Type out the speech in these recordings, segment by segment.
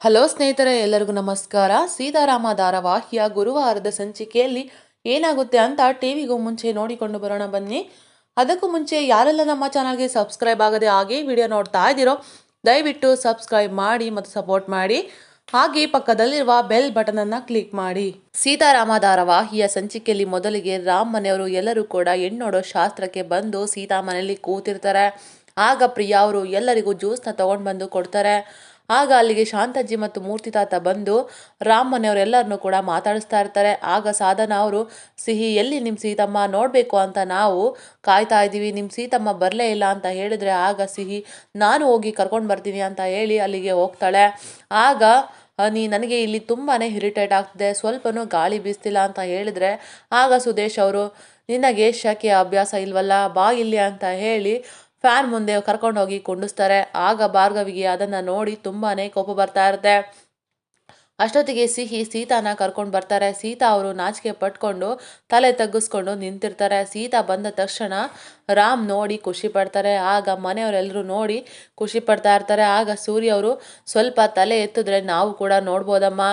Hello ಸ್ನೇಹಿತರೆ, ಎಲ್ಲರಿಗೂ ನಮಸ್ಕಾರ. ಸೀತಾರಾಮ ಧಾರಾವಾಹಿಯ ಗುರುವಾರದ ಸಂಚಿಕೆಯಲ್ಲಿ ಏನಾಗುತ್ತೆ ಅಂತ ಟಿವಿಗೂ ಮುಂಚೆ ನೋಡಿಕೊಂಡು ಬರೋಣ ಬನ್ನಿ. ಅದಕ್ಕೂ ಮುಂಚೆ ಯಾರೆಲ್ಲ ನಮ್ಮ ಚಾನಲ್ಗೆ ಸಬ್ಸ್ಕ್ರೈಬ್ ಆಗದೆ ಹಾಗೆ ವಿಡಿಯೋ ನೋಡ್ತಾ ಇದ್ದೀರೋ ದಯವಿಟ್ಟು ಸಬ್ಸ್ಕ್ರೈಬ್ ಮಾಡಿ ಮತ್ತು ಸಪೋರ್ಟ್ ಮಾಡಿ. ಹಾಗೆ ಪಕ್ಕದಲ್ಲಿರುವ ಬೆಲ್ ಬಟನ್ ಅನ್ನ ಕ್ಲಿಕ್ ಮಾಡಿ. ಸೀತಾರಾಮ ಧಾರಾವಾಹಿಯ ಸಂಚಿಕೆಯಲ್ಲಿ ಮೊದಲಿಗೆ ರಾಮ್ ಮನೆಯವರು ಎಲ್ಲರೂ ಕೂಡ ಹೆಣ್ಣೋಡೋ ಶಾಸ್ತ್ರಕ್ಕೆ ಬಂದು ಸೀತಾ ಮನೆಯಲ್ಲಿ ಕೂತಿರ್ತಾರೆ. ಆಗ ಪ್ರಿಯಾ ಅವರು ಎಲ್ಲರಿಗೂ ಜ್ಯೂಸ್ನ ತಗೊಂಡು ಬಂದು ಕೊಡ್ತಾರೆ. ಆಗ ಅಲ್ಲಿಗೆ ಶಾಂತಜ್ಜಿ ಮತ್ತು ಮೂರ್ತಿ ತಾತ ಬಂದು ರಾಮ್ ಮನೆಯವರೆಲ್ಲರನ್ನು ಕೂಡ ಮಾತಾಡಿಸ್ತಾ ಇರ್ತಾರೆ. ಆಗ ಸಾಧನ ಅವರು, ಸಿಹಿ ಎಲ್ಲಿ ನಿಮ್ಮ ಸೀತಮ್ಮ, ನೋಡಬೇಕು ಅಂತ ನಾವು ಕಾಯ್ತಾ ಇದ್ದೀವಿ, ನಿಮ್ಮ ಸೀತಮ್ಮ ಬರಲೇ ಇಲ್ಲ ಅಂತ ಹೇಳಿದ್ರೆ ಆಗ ಸಿಹಿ ನಾನು ಹೋಗಿ ಕರ್ಕೊಂಡು ಬರ್ತೀನಿ ಅಂತ ಹೇಳಿ ಅಲ್ಲಿಗೆ ಹೋಗ್ತಾಳೆ. ಆಗ ನನಗೆ ಇಲ್ಲಿ ತುಂಬಾ ಇರಿಟೇಟ್ ಆಗ್ತಿದೆ, ಸ್ವಲ್ಪನೂ ಗಾಳಿ ಬೀಸ್ತಿಲ್ಲ ಅಂತ ಹೇಳಿದ್ರೆ ಆಗ ಸುದೇಶ್ ಅವರು, ನಿನಗೆ ಶಕೆ ಅಭ್ಯಾಸ ಇಲ್ವಲ್ಲ, ಬಾ ಇಲ್ಲಿ ಅಂತ ಹೇಳಿ ಫ್ಯಾನ್ ಮುಂದೆ ಕರ್ಕೊಂಡೋಗಿ ಕುಂಡಿಸ್ತಾರೆ. ಆಗ ಭಾರ್ಗವಿಗೆ ಅದನ್ನು ನೋಡಿ ತುಂಬಾ ಕೋಪ ಬರ್ತಾ ಇರುತ್ತೆ. ಅಷ್ಟೊತ್ತಿಗೆ ಸಿಹಿ ಸೀತಾನ ಕರ್ಕೊಂಡು ಬರ್ತಾರೆ. ಸೀತಾ ಅವರು ನಾಚಿಕೆ ಪಟ್ಕೊಂಡು ತಲೆ ತಗ್ಗಿಸ್ಕೊಂಡು ನಿಂತಿರ್ತಾರೆ. ಸೀತಾ ಬಂದ ತಕ್ಷಣ ರಾಮ್ ನೋಡಿ ಖುಷಿ ಪಡ್ತಾರೆ. ಆಗ ಮನೆಯವರೆಲ್ಲರೂ ನೋಡಿ ಖುಷಿ ಪಡ್ತಾ ಇರ್ತಾರೆ. ಆಗ ಸೂರ್ಯ ಅವರು, ಸ್ವಲ್ಪ ತಲೆ ಎತ್ತಿದ್ರೆ ನಾವು ಕೂಡ ನೋಡ್ಬೋದಮ್ಮ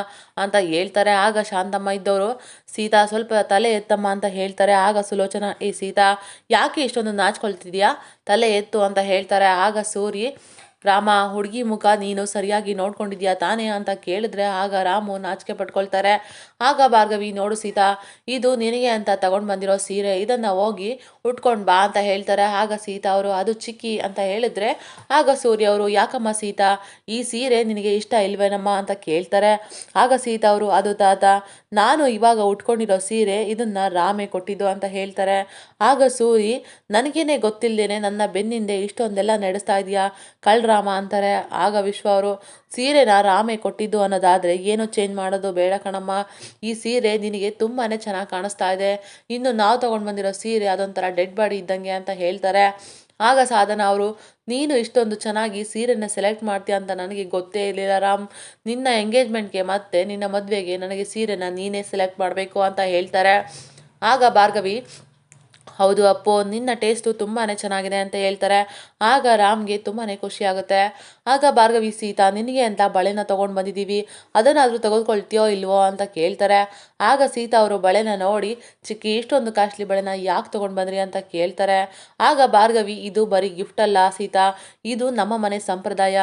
ಅಂತ ಹೇಳ್ತಾರೆ. ಆಗ ಶಾಂತಮ್ಮ ಇದ್ದವರು, ಸೀತಾ ಸ್ವಲ್ಪ ತಲೆ ಎತ್ತಮ್ಮ ಅಂತ ಹೇಳ್ತಾರೆ. ಆಗ ಸುಲೋಚನಾ, ಈ ಸೀತಾ ಯಾಕೆ ಇಷ್ಟೊಂದು ನಾಚ್ಕೊಳ್ತಿದ್ಯಾ, ತಲೆ ಎತ್ತು ಅಂತ ಹೇಳ್ತಾರೆ. ಆಗ ಸೂರಿ, ರಾಮ, ಹುಡುಗಿ ಮುಖ ನೀನು ಸರಿಯಾಗಿ ನೋಡ್ಕೊಂಡಿದ್ಯಾ ತಾನೇ ಅಂತ ಕೇಳಿದ್ರೆ ಆಗ ರಾಮು ನಾಚಿಕೆ ಪಟ್ಕೊಳ್ತಾರೆ. ಆಗ ಭಾರ್ಗವಿ, ನೋಡು ಸೀತಾ, ಇದು ನಿನಗೆ ಅಂತ ತಗೊಂಡು ಬಂದಿರೋ ಸೀರೆ, ಇದನ್ನು ಹೋಗಿ ಉಟ್ಕೊಂಡು ಬಾ ಅಂತ ಹೇಳ್ತಾರೆ. ಆಗ ಸೀತಾ ಅವರು, ಅದು ಚಿಕ್ಕಿ ಅಂತ ಹೇಳಿದ್ರೆ ಆಗ ಸೂರ್ಯ ಅವರು, ಯಾಕಮ್ಮ ಸೀತಾ, ಈ ಸೀರೆ ನಿನಗೆ ಇಷ್ಟ ಇಲ್ವೇನಮ್ಮ ಅಂತ ಕೇಳ್ತಾರೆ. ಆಗ ಸೀತಾ ಅವರು, ಅದು ತಾತ, ನಾನು ಇವಾಗ ಉಟ್ಕೊಂಡಿರೋ ಸೀರೆ ಇದನ್ನ ರಾಮೇ ಕೊಟ್ಟಿದ್ದು ಅಂತ ಹೇಳ್ತಾರೆ. ಆಗ ಸೂರಿ, ನನಗೇನೆ ಗೊತ್ತಿಲ್ಲದೇನೆ ನನ್ನ ಬೆನ್ನಿಂದೆ ಇಷ್ಟೊಂದೆಲ್ಲ ನಡೆಸ್ತಾ ಇದೆಯಾ ಕಳ್ರಾಮ ಅಂತಾರೆ. ಆಗ ವಿಶ್ವ ಅವರು, ಸೀರೆನ ರಾಮೇ ಕೊಟ್ಟಿದ್ದು ಅನ್ನೋದಾದರೆ ಏನು ಚೇಂಜ್ ಮಾಡೋದು ಬೇಡ ಕಣಮ್ಮ, ಈ ಸೀರೆ ನಿನಗೆ ತುಂಬಾ ಚೆನ್ನಾಗಿ ಕಾಣಿಸ್ತಾ ಇದೆ, ಇನ್ನು ನಾವು ತೊಗೊಂಡು ಬಂದಿರೋ ಸೀರೆ ಅದೊಂಥರ ಡೆಡ್ ಬಾಡಿ ಇದ್ದಂಗೆ ಅಂತ ಹೇಳ್ತಾರೆ. ಆಗ ಸಾಧನ ಅವರು, ನೀನು ಇಷ್ಟೊಂದು ಚೆನ್ನಾಗಿ ಸೀರೆನ ಸೆಲೆಕ್ಟ್ ಮಾಡ್ತೀಯ ಅಂತ ನನಗೆ ಗೊತ್ತೇ ಇರಲಿಲ್ಲ ರಾಮ್, ನಿನ್ನ ಎಂಗೇಜ್ಮೆಂಟ್ಗೆ ಮತ್ತು ನಿನ್ನ ಮದುವೆಗೆ ನನಗೆ ಸೀರೆನ ನೀನೇ ಸೆಲೆಕ್ಟ್ ಮಾಡಬೇಕು ಅಂತ ಹೇಳ್ತಾರೆ. ಆಗ ಭಾರ್ಗವಿ, ಹೌದು ಅಪ್ಪು, ನಿನ್ನ ಟೇಸ್ಟು ತುಂಬಾ ಚೆನ್ನಾಗಿದೆ ಅಂತ ಹೇಳ್ತಾರೆ. ಆಗ ರಾಮ್ಗೆ ತುಂಬಾ ಖುಷಿ ಆಗುತ್ತೆ. ಆಗ ಭಾರ್ಗವಿ, ಸೀತಾ, ನಿನಗೆ ಅಂತ ಬಳೆನ ತೊಗೊಂಡು ಬಂದಿದ್ದೀವಿ, ಅದನ್ನಾದರೂ ತೆಗೆದುಕೊಳ್ತೀಯೋ ಇಲ್ವೋ ಅಂತ ಕೇಳ್ತಾರೆ. ಆಗ ಸೀತಾ ಅವರು ಬಳೆನ ನೋಡಿ, ಚಿಕ್ಕಿ, ಇಷ್ಟೊಂದು ಕಾಸ್ಟ್ಲಿ ಬಳೆನ ಯಾಕೆ ತೊಗೊಂಡು ಬಂದ್ರಿ ಅಂತ ಕೇಳ್ತಾರೆ. ಆಗ ಭಾರ್ಗವಿ, ಇದು ಬರೀ ಗಿಫ್ಟ್ ಅಲ್ಲ ಸೀತಾ, ಇದು ನಮ್ಮ ಮನೆ ಸಂಪ್ರದಾಯ,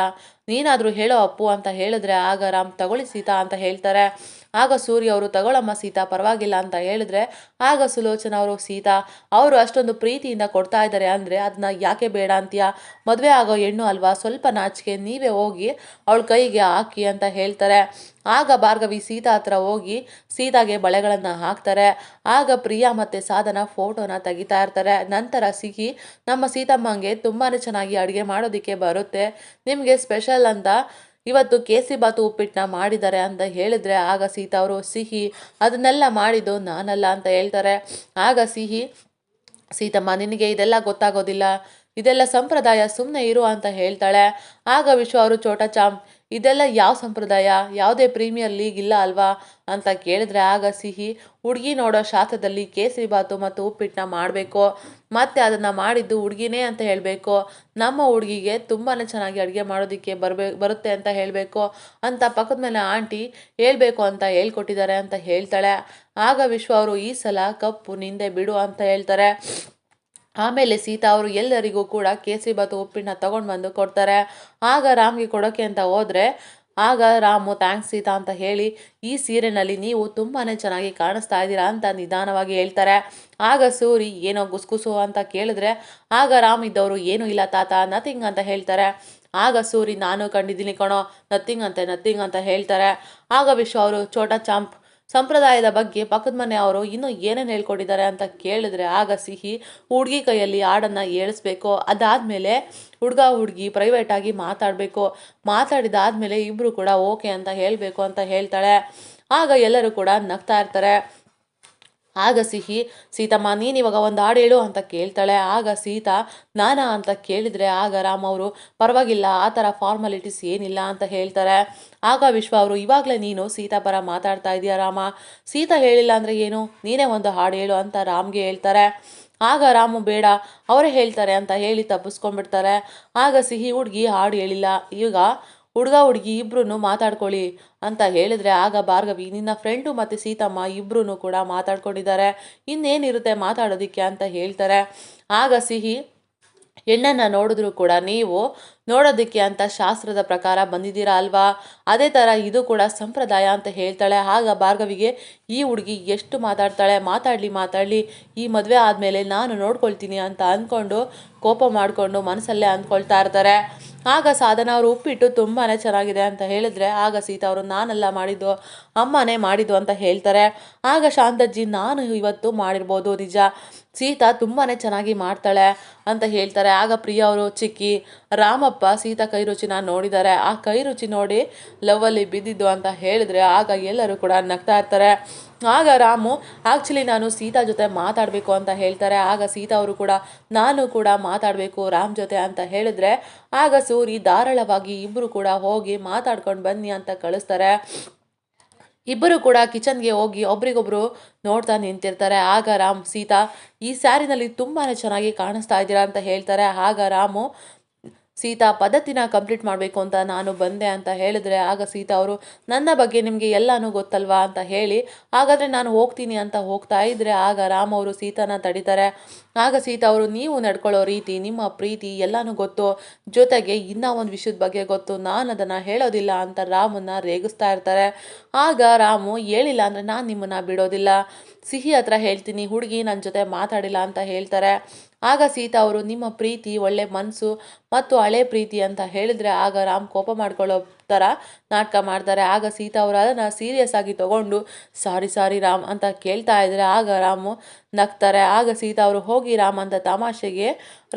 ನೀನಾದರೂ ಹೇಳೋ ಅಪ್ಪು ಅಂತ ಹೇಳಿದ್ರೆ ಆಗ ರಾಮ್, ತಗೊಳ್ಳಿ ಸೀತಾ ಅಂತ ಹೇಳ್ತಾರೆ. ಆಗ ಸೂರ್ಯ ಅವರು, ತಗೊಳಮ್ಮ ಸೀತಾ, ಪರವಾಗಿಲ್ಲ ಅಂತ ಹೇಳಿದ್ರೆ ಆಗ ಸುಲೋಚನಾ ಅವರು, ಸೀತಾ, ಅವರು ಅಷ್ಟೊಂದು ಪ್ರೀತಿಯಿಂದ ಕೊಡ್ತಾ ಇದ್ದಾರೆ ಅಂದರೆ ಅದನ್ನ ಯಾಕೆ ಬೇಡ ಅಂತೀಯಾ, ಮದುವೆ ಆಗೋ ಹೆಣ್ಣು ಅಲ್ವಾ, ಸ್ವಲ್ಪ ನಾಚಿಕೆ, ನೀವೇ ಹೋಗಿ ಅವಳ ಕೈಗೆ ಹಾಕಿ ಅಂತ ಹೇಳ್ತಾರೆ. ಆಗ ಭಾರ್ಗವಿ ಸೀತಾ ಹತ್ರ ಹೋಗಿ ಸೀತಾಗೆ ಬಳೆಗಳನ್ನು ಹಾಕ್ತಾರೆ. ಆಗ ಪ್ರಿಯಾ ಮತ್ತು ಸಾಧನ ಫೋಟೋನ ತೆಗಿತಾ ಇರ್ತಾರೆ. ನಂತರ ಸಿಹಿ, ನಮ್ಮ ಸೀತಮ್ಮಂಗೆ ತುಂಬಾ ಚೆನ್ನಾಗಿ ಅಡುಗೆ ಮಾಡೋದಕ್ಕೆ ಬರುತ್ತೆ, ನಿಮಗೆ ಸ್ಪೆಷಲ್ ಅಂತ ಇವತ್ತು ಕೇಸರಿ ಬಾತು ಉಪ್ಪಿಟ್ಟನ್ನ ಮಾಡಿದ್ದಾರೆ ಅಂತ ಹೇಳಿದ್ರೆ ಆಗ ಸೀತಾ ಅವರು, ಸಿಹಿ, ಅದನ್ನೆಲ್ಲ ಮಾಡಿದ್ದು ನಾನಲ್ಲ ಅಂತ ಹೇಳ್ತಾರೆ. ಆಗ ಸಿಹಿ, ಸೀತಮ್ಮ, ನಿನಗೆ ಇದೆಲ್ಲ ಗೊತ್ತಾಗೋದಿಲ್ಲ, ಇದೆಲ್ಲ ಸಂಪ್ರದಾಯ, ಸುಮ್ಮನೆ ಇರು ಅಂತ ಹೇಳ್ತಾಳೆ. ಆಗ ವಿಶ್ವ ಅವರು, ಚೋಟಾ ಚಾಮ್, ಇದೆಲ್ಲ ಯಾವ ಸಂಪ್ರದಾಯ, ಯಾವುದೇ ಪ್ರೀಮಿಯರ್ ಲೀಗ್ ಇಲ್ಲ ಅಲ್ವಾ ಅಂತ ಕೇಳಿದ್ರೆ ಆಗ ಸಿಹಿ, ಹುಡುಗಿ ನೋಡೋ ಶಾಸ್ತ್ರದಲ್ಲಿ ಕೇಸರಿ ಬಾತು ಮತ್ತು ಉಪ್ಪಿಟ್ಟನ್ನ ಮಾಡಬೇಕು, ಮತ್ತು ಅದನ್ನು ಮಾಡಿದ್ದು ಹುಡುಗಿನೇ ಅಂತ ಹೇಳಬೇಕು, ನಮ್ಮ ಹುಡುಗಿಗೆ ತುಂಬಾ ಚೆನ್ನಾಗಿ ಅಡುಗೆ ಮಾಡೋದಕ್ಕೆ ಬರುತ್ತೆ ಅಂತ ಹೇಳಬೇಕು ಅಂತ ಪಕ್ಕದ ಮೇಲೆ ಆಂಟಿ ಹೇಳ್ಬೇಕು ಅಂತ ಹೇಳ್ಕೊಟ್ಟಿದ್ದಾರೆ ಅಂತ ಹೇಳ್ತಾಳೆ. ಆಗ ವಿಶ್ವ ಅವರು, ಈ ಸಲ ಕಪ್ಪು ನಿಂದೆ ಬಿಡು ಅಂತ ಹೇಳ್ತಾರೆ. ಆಮೇಲೆ ಸೀತಾ ಅವರು ಎಲ್ಲರಿಗೂ ಕೂಡ ಕೇಸರಿ ಬಾತು ಉಪ್ಪಿಟ್ಟನ್ನ ತಗೊಂಡು ಬಂದು ಕೊಡ್ತಾರೆ. ಆಗ ರಾಮ್ಗೆ ಕೊಡೋಕ್ಕೆ ಅಂತ ಹೋದರೆ ಆಗ ರಾಮು, ಥ್ಯಾಂಕ್ಸ್ ಸೀತಾ ಅಂತ ಹೇಳಿ, ಈ ಸೀರೆನಲ್ಲಿ ನೀವು ತುಂಬಾ ಚೆನ್ನಾಗಿ ಕಾಣಿಸ್ತಾ ಇದ್ದೀರಾ ಅಂತ ನಿಧಾನವಾಗಿ ಹೇಳ್ತಾರೆ. ಆಗ ಸೂರಿ, ಏನೋ ಗುಸ್ಗುಸು ಅಂತ ಕೇಳಿದ್ರೆ ಆಗ ರಾಮ್ ಇದ್ದವರು, ಏನೂ ಇಲ್ಲ ತಾತ, ನಥಿಂಗ್ ಅಂತ ಹೇಳ್ತಾರೆ. ಆಗ ಸೂರಿ, ನಾನು ಕಂಡಿದ್ದೀನಿ ಕಣೋ, ನಥಿಂಗ್ ಅಂತ ಹೇಳ್ತಾರೆ. ಆಗ ವಿಶ್ವ ಅವರು, ಚೋಟಾ ಚಾಂಪ್, ಸಂಪ್ರದಾಯದ ಬಗ್ಗೆ ಪಕ್ಕದ ಮನೆಯವರು ಇನ್ನೂ ಏನೇನು ಹೇಳ್ಕೊಟ್ಟಿದ್ದಾರೆ ಅಂತ ಕೇಳಿದ್ರೆ ಆಗ ಸಿಹಿ, ಹುಡುಗಿ ಕೈಯಲ್ಲಿ ಹಾಡನ್ನು ಏಳಿಸ್ಬೇಕು, ಅದಾದಮೇಲೆ ಹುಡುಗಿ ಪ್ರೈವೇಟಾಗಿ ಮಾತಾಡಿದಾದ್ಮೇಲೆ ಇಬ್ಬರು ಕೂಡ ಓಕೆ ಅಂತ ಹೇಳಬೇಕು ಅಂತ ಹೇಳ್ತಾಳೆ. ಆಗ ಎಲ್ಲರೂ ಕೂಡ ನಗ್ತಾ ಇರ್ತಾರೆ. ಆಗ ಸಿಹಿ, ಸೀತಮ್ಮ, ನೀನು ಇವಾಗ ಒಂದು ಹಾಡು ಹೇಳು ಅಂತ ಕೇಳ್ತಾಳೆ. ಆಗ ಸೀತಾ, ನಾನಾ ಅಂತ ಕೇಳಿದರೆ ಆಗ ರಾಮ್ ಅವರು, ಪರವಾಗಿಲ್ಲ, ಆ ಥರ ಫಾರ್ಮಾಲಿಟೀಸ್ ಏನಿಲ್ಲ ಅಂತ ಹೇಳ್ತಾರೆ. ಆಗ ವಿಶ್ವ ಅವರು, ಇವಾಗಲೇ ನೀನು ಸೀತಾ ಪರ ಮಾತಾಡ್ತಾ ಇದೆಯಾ ರಾಮ, ಸೀತಾ ಹೇಳಿಲ್ಲ ಅಂದರೆ ಏನು, ನೀನೇ ಒಂದು ಹಾಡು ಹೇಳು ಅಂತ ರಾಮ್ಗೆ ಹೇಳ್ತಾರೆ. ಆಗ ರಾಮು, ಬೇಡ, ಅವರೇ ಹೇಳ್ತಾರೆ ಅಂತ ಹೇಳಿ ತಪ್ಪಿಸ್ಕೊಂಡ್ಬಿಡ್ತಾರೆ. ಆಗ ಸಿಹಿ, ಹುಡುಗಿ ಹಾಡು ಹೇಳಿಲ್ಲ, ಈಗ ಹುಡುಗ ಹುಡುಗಿ ಇಬ್ರು ಮಾತಾಡ್ಕೊಳ್ಳಿ ಅಂತ ಹೇಳಿದ್ರೆ ಆಗ ಭಾರ್ಗವಿ ನಿನ್ನ ಫ್ರೆಂಡು ಮತ್ತು ಸೀತಮ್ಮ ಇಬ್ರು ಕೂಡ ಮಾತಾಡ್ಕೊಂಡಿದ್ದಾರೆ, ಇನ್ನೇನಿರುತ್ತೆ ಮಾತಾಡೋದಿಕ್ಕೆ ಅಂತ ಹೇಳ್ತಾರೆ. ಆಗ ಸಿಹಿ ಹೆಣ್ಣನ್ನು ನೋಡಿದ್ರು ಕೂಡ ನೀವು ನೋಡೋದಕ್ಕೆ ಅಂತ ಶಾಸ್ತ್ರದ ಪ್ರಕಾರ ಬಂದಿದ್ದೀರಾ ಅಲ್ವಾ, ಅದೇ ಥರ ಇದು ಕೂಡ ಸಂಪ್ರದಾಯ ಅಂತ ಹೇಳ್ತಾಳೆ. ಆಗ ಭಾರ್ಗವಿಗೆ ಈ ಹುಡುಗಿ ಎಷ್ಟು ಮಾತಾಡ್ತಾಳೆ, ಮಾತಾಡಲಿ ಈ ಮದುವೆ ಆದಮೇಲೆ ನಾನು ನೋಡ್ಕೊಳ್ತೀನಿ ಅಂತ ಅಂದ್ಕೊಂಡು ಕೋಪ ಮಾಡಿಕೊಂಡು ಮನಸ್ಸಲ್ಲೇ ಅಂದ್ಕೊಳ್ತಾ ಇರ್ತಾರೆ. ಆಗ ಸಾಧನ ಅವರು ಉಪ್ಪಿಟ್ಟು ತುಂಬಾ ಚೆನ್ನಾಗಿದೆ ಅಂತ ಹೇಳಿದ್ರೆ ಆಗ ಸೀತಾ ಅವರು ನಾನೆಲ್ಲ ಮಾಡಿದ್ದು ಅಮ್ಮನೇ ಮಾಡಿದ್ದು ಅಂತ ಹೇಳ್ತಾರೆ. ಆಗ ಶಾಂತಜ್ಜಿ ನಾನು ಇವತ್ತು ಮಾಡಿರ್ಬೋದು ನಿಜ, ಸೀತಾ ತುಂಬಾ ಚೆನ್ನಾಗಿ ಮಾಡ್ತಾಳೆ ಅಂತ ಹೇಳ್ತಾರೆ. ಆಗ ಪ್ರಿಯಾ ಅವರು ಚಿಕ್ಕಿ ರಾಮಪ್ಪ ಸೀತಾ ಕೈ ರುಚಿನ ನೋಡಿದ್ದಾರೆ, ಆ ಕೈ ರುಚಿ ನೋಡಿ ಲವ್ವಲ್ಲಿ ಬಿದ್ದಿದ್ದು ಅಂತ ಹೇಳಿದ್ರೆ ಆಗ ಎಲ್ಲರೂ ಕೂಡ ನಗ್ತಾ ಇರ್ತಾರೆ. ಆಗ ರಾಮು ಆ್ಯಕ್ಚುಲಿ ನಾನು ಸೀತಾ ಜೊತೆ ಮಾತಾಡಬೇಕು ಅಂತ ಹೇಳ್ತಾರೆ. ಆಗ ಸೀತಾ ಅವರು ಕೂಡ ನಾನು ಕೂಡ ಮಾತಾಡಬೇಕು ರಾಮ್ ಜೊತೆ ಅಂತ ಹೇಳಿದ್ರೆ ಆಗ ಸೂರಿ ಧಾರಾಳವಾಗಿ ಇಬ್ಬರು ಕೂಡ ಹೋಗಿ ಮಾತಾಡ್ಕೊಂಡು ಬನ್ನಿ ಅಂತ ಕಳಿಸ್ತಾರೆ. ಇಬ್ಬರು ಕೂಡ ಕಿಚನ್ಗೆ ಹೋಗಿ ಒಬ್ರಿಗೊಬ್ರು ನೋಡ್ತಾ ನಿಂತಿರ್ತಾರೆ. ಆಗ ರಾಮ್ ಸೀತಾ ಈ ಸ್ಯಾರಿನಲ್ಲಿ ತುಂಬಾ ಚೆನ್ನಾಗಿ ಕಾಣಿಸ್ತಾ ಇದ್ದೀರಾ ಅಂತ ಹೇಳ್ತಾರೆ. ಆಗ ರಾಮು ಸೀತಾ ಪದ್ಧತಿನ ಕಂಪ್ಲೀಟ್ ಮಾಡಬೇಕು ಅಂತ ನಾನು ಬಂದೆ ಅಂತ ಹೇಳಿದ್ರೆ ಆಗ ಸೀತಾ ಅವರು ನನ್ನ ಬಗ್ಗೆ ನಿಮಗೆ ಎಲ್ಲನೂ ಗೊತ್ತಲ್ವಾ ಅಂತ ಹೇಳಿ ಹಾಗಾದರೆ ನಾನು ಹೋಗ್ತೀನಿ ಅಂತ ಹೋಗ್ತಾ ಇದ್ದರೆ ಆಗ ರಾಮ್ ಅವರು ಸೀತಾನ ತಡಿತಾರೆ. ಆಗ ಸೀತಾ ಅವರು ನೀವು ನಡ್ಕೊಳ್ಳೋ ರೀತಿ ನಿಮ್ಮ ಪ್ರೀತಿ ಎಲ್ಲನೂ ಗೊತ್ತು, ಜೊತೆಗೆ ಇನ್ನೂ ಒಂದು ವಿಷಯದ ಬಗ್ಗೆ ಗೊತ್ತು, ನಾನು ಅದನ್ನು ಹೇಳೋದಿಲ್ಲ ಅಂತ ರಾಮನ್ನ ರೇಗಿಸ್ತಾ ಇರ್ತಾರೆ. ಆಗ ರಾಮು ಹೇಳಿಲ್ಲ ಅಂದರೆ ನಾನು ನಿಮ್ಮನ್ನು ಬಿಡೋದಿಲ್ಲ, ಸಿಹಿ ಹತ್ರ ಹೇಳ್ತೀನಿ ಹುಡುಗಿ ನನ್ನ ಜೊತೆ ಮಾತಾಡಿಲ್ಲ ಅಂತ ಹೇಳ್ತಾರೆ. ಆಗ ಸೀತಾ ಅವರು ನಿಮ್ಮ ಪ್ರೀತಿ ಒಳ್ಳೆ ಮನಸ್ಸು ಮತ್ತು ಹಳೆ ಪ್ರೀತಿ ಅಂತ ಹೇಳಿದ್ರೆ ಆಗ ರಾಮ್ ಕೋಪ ಮಾಡ್ಕೊಳ್ಳೋ ಥರ ನಾಟಕ ಮಾಡ್ತಾರೆ. ಆಗ ಸೀತಾ ಅವರು ಅದನ್ನು ಸೀರಿಯಸ್ ಆಗಿ ತಗೊಂಡು ಸಾರಿ ರಾಮ್ ಅಂತ ಕೇಳ್ತಾ ಇದ್ರೆ ಆಗ ರಾಮು ನಗ್ತಾರೆ. ಆಗ ಸೀತಾ ಅವರು ಹೋಗಿ ರಾಮ್ ಅಂತ ತಮಾಷೆಗೆ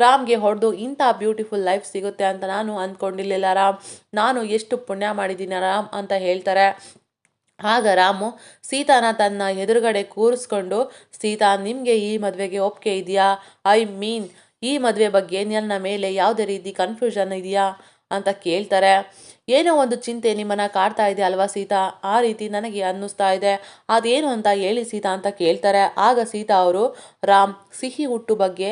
ರಾಮ್ಗೆ ಹೊಡೆದು ಇಂಥ ಬ್ಯೂಟಿಫುಲ್ ಲೈಫ್ ಸಿಗುತ್ತೆ ಅಂತ ನಾನು ಅಂದ್ಕೊಂಡಿರ್ಲಿಲ್ಲ ರಾಮ್, ನಾನು ಎಷ್ಟು ಪುಣ್ಯ ಮಾಡಿದ್ದೀನಿ ರಾಮ್ ಅಂತ ಹೇಳ್ತಾರೆ. ಆಗ ರಾಮು ಸೀತಾನ ತನ್ನ ಎದುರುಗಡೆ ಕೂರಿಸ್ಕೊಂಡು ಸೀತಾ ನಿಮಗೆ ಈ ಮದುವೆಗೆ ಒಪ್ಪಿಗೆ ಇದೆಯಾ, ಐ ಮೀನ್ ಈ ಮದುವೆ ಬಗ್ಗೆ ನನ್ನ ಮೇಲೆ ಯಾವುದೇ ರೀತಿ ಕನ್ಫ್ಯೂಷನ್ ಇದೆಯಾ ಅಂತ ಕೇಳ್ತಾರೆ. ಏನೋ ಒಂದು ಚಿಂತೆ ನಿಮ್ಮನ್ನು ಕಾಡ್ತಾ ಇದೆ ಅಲ್ವಾ ಸೀತಾ, ಆ ರೀತಿ ನನಗೆ ಅನ್ನಿಸ್ತಾ ಇದೆ, ಅದೇನು ಅಂತ ಹೇಳಿ ಸೀತಾ ಅಂತ ಕೇಳ್ತಾರೆ. ಆಗ ಸೀತಾ ಅವರು ರಾಮ್ ಸಿಹಿ ಹುಟ್ಟು ಬಗ್ಗೆ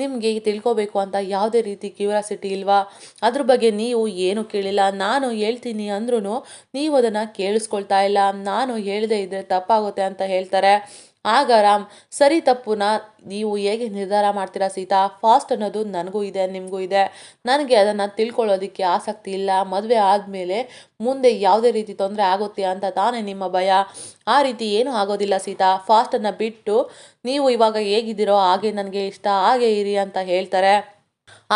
ನಿಮಗೆ ತಿಳ್ಕೊಬೇಕು ಅಂತ ಯಾವುದೇ ರೀತಿ ಕ್ಯೂರಿಯಾಸಿಟಿ ಇಲ್ವಾ, ಅದ್ರ ಬಗ್ಗೆ ನೀವು ಏನು ಕೇಳಿಲ್ಲ, ನಾನು ಹೇಳ್ತೀನಿ ಅಂದ್ರೂ ನೀವು ಅದನ್ನು ಕೇಳಿಸ್ಕೊಳ್ತಾ ಇಲ್ಲ, ನಾನು ಹೇಳದೇ ಇದ್ದರೆ ತಪ್ಪಾಗುತ್ತೆ ಅಂತ ಹೇಳ್ತಾರೆ. ಆಗ ರಾಮ್ ಸರಿ ತಪ್ಪುನ ನೀವು ಹೇಗೆ ನಿರ್ಧಾರ ಮಾಡ್ತೀರಾ ಸೀತಾ, ಫಾಸ್ಟ್ ಅನ್ನೋದು ನನಗೂ ಇದೆ ನಿಮಗೂ ಇದೆ, ನನಗೆ ಅದನ್ನು ತಿಳ್ಕೊಳ್ಳೋದಕ್ಕೆ ಆಸಕ್ತಿ ಇಲ್ಲ, ಮದುವೆ ಆದಮೇಲೆ ಮುಂದೆ ಯಾವುದೇ ರೀತಿ ತೊಂದರೆ ಆಗುತ್ತೆ ಅಂತ ತಾನೇ ನಿಮ್ಮ ಭಯ, ಆ ರೀತಿ ಏನೂ ಆಗೋದಿಲ್ಲ ಸೀತಾ, ಫಾಸ್ಟನ್ನು ಬಿಟ್ಟು ನೀವು ಇವಾಗ ಹೇಗಿದ್ದೀರೋ ಹಾಗೆ ನನಗೆ ಇಷ್ಟ, ಹಾಗೆ ಇರಿ ಅಂತ ಹೇಳ್ತಾರೆ.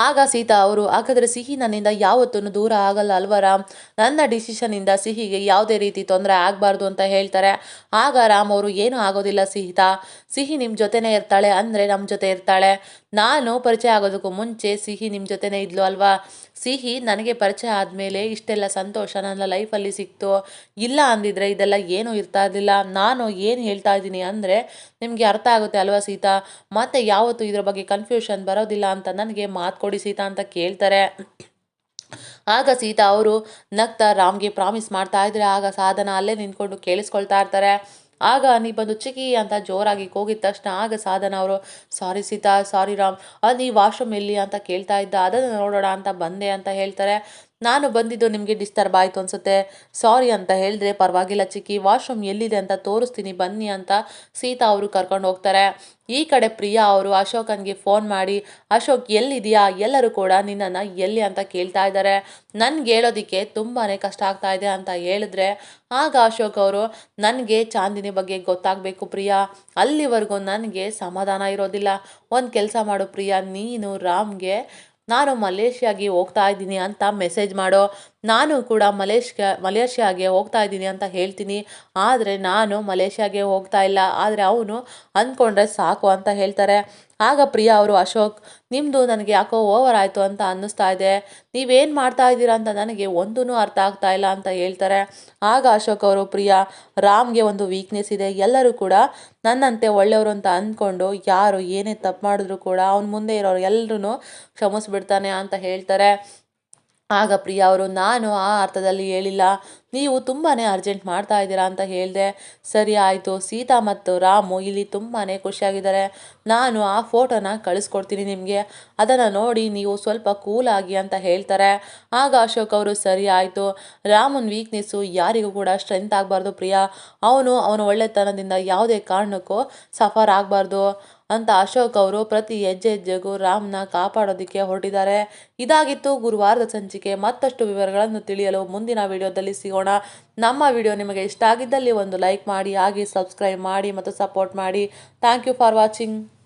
ಆಗ ಸೀತಾ ಅವರು ಹಾಗಾದರೆ ಸಿಹಿ ನನ್ನಿಂದ ಯಾವತ್ತೂ ದೂರ ಆಗಲ್ಲ ಅಲ್ವಾ ರಾಮ್, ನನ್ನ ಡಿಸಿಷನಿಂದ ಸಿಹಿಗೆ ಯಾವುದೇ ರೀತಿ ತೊಂದರೆ ಆಗಬಾರ್ದು ಅಂತ ಹೇಳ್ತಾರೆ. ಆಗ ರಾಮ್ ಅವರು ಏನೂ ಆಗೋದಿಲ್ಲ ಸೀತಾ, ಸಿಹಿ ನಿಮ್ಮ ಜೊತೆನೇ ಇರ್ತಾಳೆ ಅಂದರೆ ನಮ್ಮ ಜೊತೆ ಇರ್ತಾಳೆ, ನಾನು ಪರಿಚಯ ಆಗೋದಕ್ಕೂ ಮುಂಚೆ ಸಿಹಿ ನಿಮ್ಮ ಜೊತೆನೇ ಇದ್ಲು ಅಲ್ವಾ, ಸಿಹಿ ನನಗೆ ಪರಿಚಯ ಆದಮೇಲೆ ಇಷ್ಟೆಲ್ಲ ಸಂತೋಷ ನನ್ನ ಲೈಫಲ್ಲಿ ಸಿಕ್ತು, ಇಲ್ಲ ಅಂದಿದ್ರೆ ಇದೆಲ್ಲ ಏನೂ ಇರ್ತಾ ಇರಲಿಲ್ಲ, ನಾನು ಏನು ಹೇಳ್ತಾ ಇದ್ದೀನಿ ಅಂದರೆ ನಿಮಗೆ ಅರ್ಥ ಆಗುತ್ತೆ ಅಲ್ವಾ ಸೀತಾ, ಮತ್ತೆ ಯಾವತ್ತೂ ಇದ್ರ ಬಗ್ಗೆ ಕನ್ಫ್ಯೂಷನ್ ಬರೋದಿಲ್ಲ ಅಂತ ನನಗೆ ಮಾತು ಕೊಡಿ ಸೀತಾ ಅಂತ ಕೇಳ್ತಾರೆ. ಆಗ ಸೀತಾ ಅವರು ನಗ್ತಾ ರಾಮ್ಗೆ ಪ್ರಾಮಿಸ್ ಮಾಡ್ತಾ ಇದ್ರೆ ಆಗ ಸಾಧನ ಅಲ್ಲೇ ನಿಂತ್ಕೊಂಡು ಕೇಳಿಸ್ಕೊಳ್ತಾ ಇರ್ತಾರೆ. ಆಗ ನೀ ಬಂದು ಚಿಕ್ಕಿ ಅಂತ ಜೋರಾಗಿ ಕೂಗಿದ ತಕ್ಷಣ ಆಗ ಸಾಧನ ಅವರು ಸಾರಿ ಸೀತಾ ಸಾರಿ ರಾಮ್, ನೀ ವಾಶ್ರೂಮ್ ಎಲ್ಲಿ ಅಂತ ಕೇಳ್ತಾ ಇದ್ದ, ಅದನ್ನು ನೋಡೋಣ ಅಂತ ಬಂದೆ ಅಂತ ಹೇಳ್ತಾರೆ. ನಾನು ಬಂದಿದ್ದು ನಿಮಗೆ ಡಿಸ್ಟರ್ಬ್ ಆಯಿತು ಅನಿಸುತ್ತೆ, ಸಾರಿ ಅಂತ ಹೇಳಿದ್ರೆ ಪರವಾಗಿಲ್ಲ ಚಿಕ್ಕಿ, ವಾಶ್ರೂಮ್ ಎಲ್ಲಿದೆ ಅಂತ ತೋರಿಸ್ತೀನಿ ಬನ್ನಿ ಅಂತ ಸೀತಾ ಅವರು ಕರ್ಕೊಂಡು ಹೋಗ್ತಾರೆ. ಈ ಕಡೆ ಪ್ರಿಯಾ ಅವರು ಅಶೋಕನ್ಗೆ ಫೋನ್ ಮಾಡಿ ಅಶೋಕ್ ಎಲ್ಲಿದೆಯಾ, ಎಲ್ಲರೂ ಕೂಡ ನಿನ್ನನ್ನು ಎಲ್ಲಿ ಅಂತ ಕೇಳ್ತಾ ಇದ್ದಾರೆ, ನನಗೆ ಹೇಳೋದಕ್ಕೆ ತುಂಬಾ ಕಷ್ಟ ಆಗ್ತಾ ಇದೆ ಅಂತ ಹೇಳಿದ್ರೆ ಆಗ ಅಶೋಕ್ ಅವರು ನನಗೆ ಚಾಂದಿನಿ ಬಗ್ಗೆ ಗೊತ್ತಾಗಬೇಕು ಪ್ರಿಯಾ, ಅಲ್ಲಿವರೆಗೂ ನನಗೆ ಸಮಾಧಾನ ಇರೋದಿಲ್ಲ, ಒಂದು ಕೆಲಸ ಮಾಡು ಪ್ರಿಯಾ, ನೀನು ರಾಮ್ಗೆ ನಾನು ಮಲೇಷ್ಯಾಗೆ ಹೋಗ್ತಾ ಇದ್ದೀನಿ ಅಂತ ಮೆಸೇಜ್ ಮಾಡೋ, ನಾನು ಕೂಡ ಮಲೇಷ್ಯಾಗೆ ಹೋಗ್ತಾ ಇದ್ದೀನಿ ಅಂತ ಹೇಳ್ತೀನಿ, ಆದರೆ ನಾನು ಮಲೇಷ್ಯಾಗೆ ಹೋಗ್ತಾ ಇಲ್ಲ, ಆದರೆ ಅವನು ಅಂದ್ಕೊಂಡ್ರೆ ಸಾಕು ಅಂತ ಹೇಳ್ತಾರೆ. ಆಗ ಪ್ರಿಯಾ ಅವರು ಅಶೋಕ್ ನಿಮ್ಮದು ನನಗೆ ಯಾಕೋ ಓವರ್ ಆಯಿತು ಅಂತ ಅನ್ನಿಸ್ತಾ ಇದೆ, ನೀವೇನು ಮಾಡ್ತಾ ಇದ್ದೀರಾ ಅಂತ ನನಗೆ ಒಂದೂ ಅರ್ಥ ಆಗ್ತಾ ಇಲ್ಲ ಅಂತ ಹೇಳ್ತಾರೆ. ಆಗ ಅಶೋಕ್ ಅವರು ಪ್ರಿಯಾ ರಾಮ್ಗೆ ಒಂದು ವೀಕ್ನೆಸ್ ಇದೆ, ಎಲ್ಲರೂ ಕೂಡ ನನ್ನಂತೆ ಒಳ್ಳೆಯವರು ಅಂತ ಅಂದ್ಕೊಂಡು ಯಾರು ಏನೇ ತಪ್ಪು ಮಾಡಿದ್ರು ಕೂಡ ಅವ್ನ ಮುಂದೆ ಇರೋರು ಎಲ್ಲರೂ ಕ್ಷಮಿಸ್ಬಿಡ್ತಾನೆ ಅಂತ ಹೇಳ್ತಾರೆ. ಆಗ ಪ್ರಿಯಾ ಅವರು ನಾನು ಆ ಅರ್ಥದಲ್ಲಿ ಹೇಳಿಲ್ಲ, ನೀವು ತುಂಬಾ ಅರ್ಜೆಂಟ್ ಮಾಡ್ತಾ ಇದ್ದೀರಾ ಅಂತ ಹೇಳಿದೆ. ಸರಿ ಆಯಿತು, ಸೀತಾ ಮತ್ತು ರಾಮು ಇಲ್ಲಿ ತುಂಬಾ ಖುಷಿಯಾಗಿದ್ದಾರೆ. ನಾನು ಆ ಫೋಟೋನ ಕಳಿಸ್ಕೊಡ್ತೀನಿ ನಿಮಗೆ, ಅದನ್ನು ನೋಡಿ ನೀವು ಸ್ವಲ್ಪ ಕೂಲಾಗಿ ಅಂತ ಹೇಳ್ತಾರೆ. ಆಗ ಅಶೋಕ್ ಅವರು ಸರಿ ಆಯಿತು, ರಾಮನ್ ವೀಕ್ನೆಸ್ಸು ಯಾರಿಗೂ ಕೂಡ ಸ್ಟ್ರೆಂತ್ ಆಗಬಾರ್ದು ಪ್ರಿಯಾ, ಅವನ ಒಳ್ಳೆತನದಿಂದ ಯಾವುದೇ ಕಾರಣಕ್ಕೂ ಸಫರ್ ಆಗಬಾರ್ದು ಅಂತ ಅಶೋಕ್ ಅವರು ಪ್ರತಿ ಹೆಜ್ಜೆಗೂ ರಾಮ್ನ ಕಾಪಾಡೋದಕ್ಕೆ ಹೊರಟಿದ್ದಾರೆ. ಇದಾಗಿತ್ತು ಗುರುವಾರದ ಸಂಚಿಕೆ. ಮತ್ತಷ್ಟು ವಿವರಗಳನ್ನು ತಿಳಿಯಲು ಮುಂದಿನ ವಿಡಿಯೋದಲ್ಲಿ ಸಿಗೋಣ. ನಮ್ಮ ವಿಡಿಯೋ ನಿಮಗೆ ಇಷ್ಟ ಆಗಿದ್ದಲ್ಲಿ ಒಂದು ಲೈಕ್ ಮಾಡಿ, ಹಾಗೆ ಸಬ್ಸ್ಕ್ರೈಬ್ ಮಾಡಿ ಮತ್ತು ಸಪೋರ್ಟ್ ಮಾಡಿ. Thank you for watching.